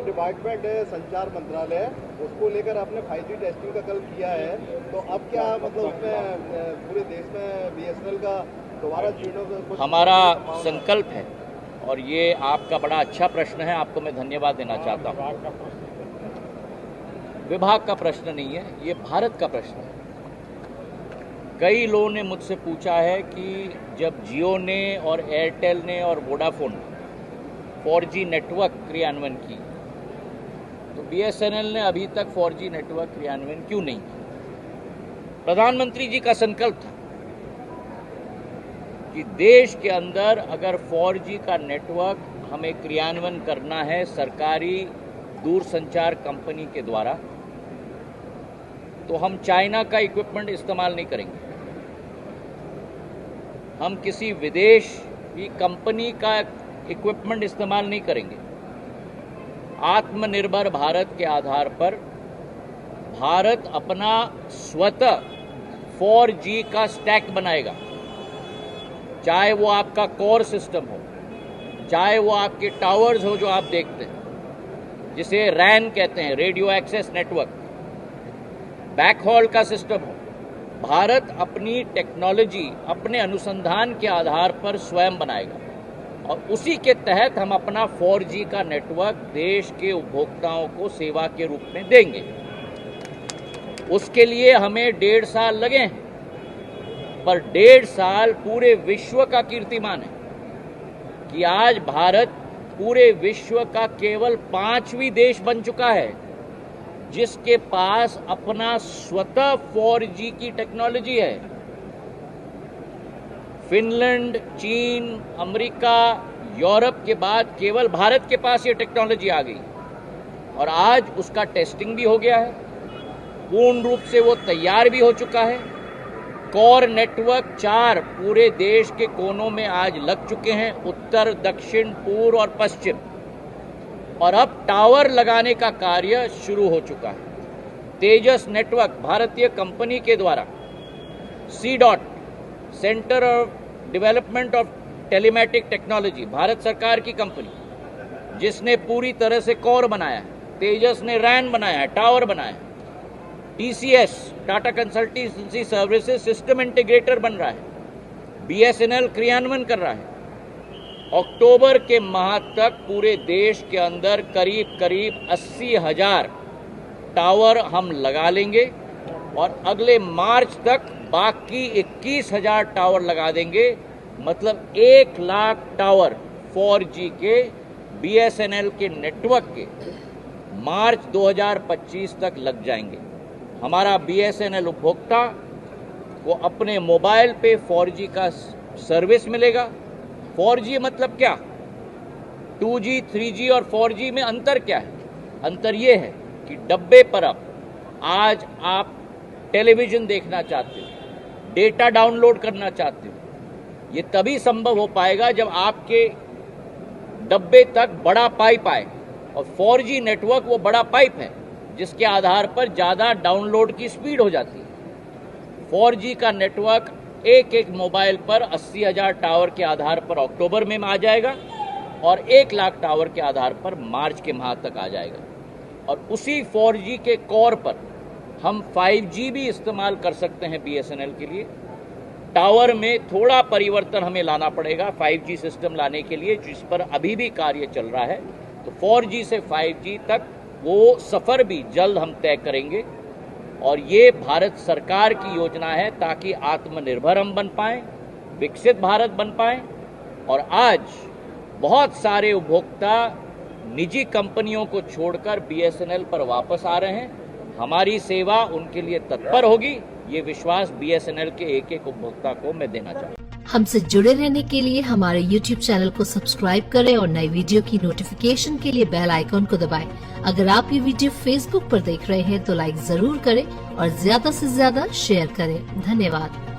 Department है संचार मंत्रालय, उसको लेकर आपने 5G टेस्टिंग का कल किया है, तो अब क्या मतलब उसमें पूरे देश में BSNL का दोबारा जीर्णोद्धार? हमारा संकल्प है और ये आपका बड़ा अच्छा प्रश्न है, आपको मैं धन्यवाद देना चाहता हूँ। विभाग का प्रश्न नहीं है, ये भारत का प्रश्न है। कई लोगों ने मुझसे पूछा है कि जब जियो ने और एयरटेल ने और वोडाफोन ने 4G नेटवर्क क्रियान्वयन की, तो BSNL ने अभी तक 4G नेटवर्क क्रियान्वयन क्यों नहीं किया? प्रधानमंत्री जी का संकल्प था कि देश के अंदर अगर 4G का नेटवर्क हमें क्रियान्वयन करना है सरकारी दूरसंचार कंपनी के द्वारा, तो हम चाइना का इक्विपमेंट इस्तेमाल नहीं करेंगे, हम किसी विदेश की कंपनी का इक्विपमेंट इस्तेमाल नहीं करेंगे। आत्मनिर्भर भारत के आधार पर भारत अपना स्वतः 4G का स्टैक बनाएगा, चाहे वो आपका कोर सिस्टम हो, चाहे वो आपके टावर्स हो जो आप देखते हैं, जिसे रैन कहते हैं, रेडियो एक्सेस नेटवर्क, बैकहॉल का सिस्टम हो। भारत अपनी टेक्नोलॉजी अपने अनुसंधान के आधार पर स्वयं बनाएगा और उसी के तहत हम अपना 4G का नेटवर्क देश के उपभोक्ताओं को सेवा के रूप में देंगे। उसके लिए हमें 1.5 साल लगे हैं, पर 1.5 साल पूरे विश्व का कीर्तिमान है कि आज भारत पूरे विश्व का केवल 5वां देश बन चुका है जिसके पास अपना स्वतः 4G की टेक्नोलॉजी है। फिनलैंड, चीन, अमेरिका, यूरोप के बाद केवल भारत के पास ये टेक्नोलॉजी आ गई और आज उसका टेस्टिंग भी हो गया है, पूर्ण रूप से वो तैयार भी हो चुका है। कोर नेटवर्क 4 पूरे देश के कोनों में आज लग चुके हैं, उत्तर, दक्षिण, पूर्व और पश्चिम, और अब टावर लगाने का कार्य शुरू हो चुका है। तेजस नेटवर्क भारतीय कंपनी के द्वारा CDOT, centre of development of telematic technology, Bharat सरकार की कंपनी जिसने पूरी तरह से कोर बनाया है, तेजस ने रैन बनाया है, टावर बनाया है। TCS, Tata consultancy services system integrator बन रहा है। BSNL क्रियान्वयन कर रहा है। अक्टूबर के माह तक पूरे देश के अंदर करीब 80,000 टावर हम लगा लेंगे और अगले मार्च तक बाकी 21,000 टावर लगा देंगे। मतलब 1 लाख टावर 4G के BSNL के नेटवर्क के मार्च 2025 तक लग जाएंगे। हमारा BSNL उपभोक्ता को अपने मोबाइल पे 4G का सर्विस मिलेगा। 4G मतलब क्या? 2G, 3G और 4G में अंतर क्या है? अंतर ये है कि डब्बे पर अब आज आप टेलीविजन देखना चाहते हो, डेटा डाउनलोड करना चाहते हो, ये तभी संभव हो पाएगा जब आपके डब्बे तक बड़ा पाइप आए, और 4G नेटवर्क वो बड़ा पाइप है जिसके आधार पर ज़्यादा डाउनलोड की स्पीड हो जाती है। 4G का नेटवर्क एक मोबाइल पर 80,000 टावर के आधार पर अक्टूबर में आ जाएगा और 1 लाख टावर के आधार पर मार्च के माह तक आ जाएगा। और उसी 4G के कोर पर हम 5G भी इस्तेमाल कर सकते हैं BSNL के लिए। टावर में थोड़ा परिवर्तन हमें लाना पड़ेगा 5G सिस्टम लाने के लिए, जिस पर अभी भी कार्य चल रहा है। तो 4G से 5G तक वो सफ़र भी जल्द हम तय करेंगे और ये भारत सरकार की योजना है ताकि आत्मनिर्भर हम बन पाएं, विकसित भारत बन पाएं। और आज बहुत सारे उपभोक्ता निजी कंपनियों को छोड़कर BSNL पर वापस आ रहे हैं। हमारी सेवा उनके लिए तत्पर होगी, ये विश्वास BSNL के एक उपभोक्ता को मैं देना चाहता हूँ। हमसे जुड़े रहने के लिए हमारे YouTube चैनल को सब्सक्राइब करें और नई वीडियो की नोटिफिकेशन के लिए बेल आइकॉन को दबाएं। अगर आप ये वीडियो Facebook पर देख रहे हैं तो लाइक जरूर करें और ज्यादा से ज्यादा शेयर करें। धन्यवाद।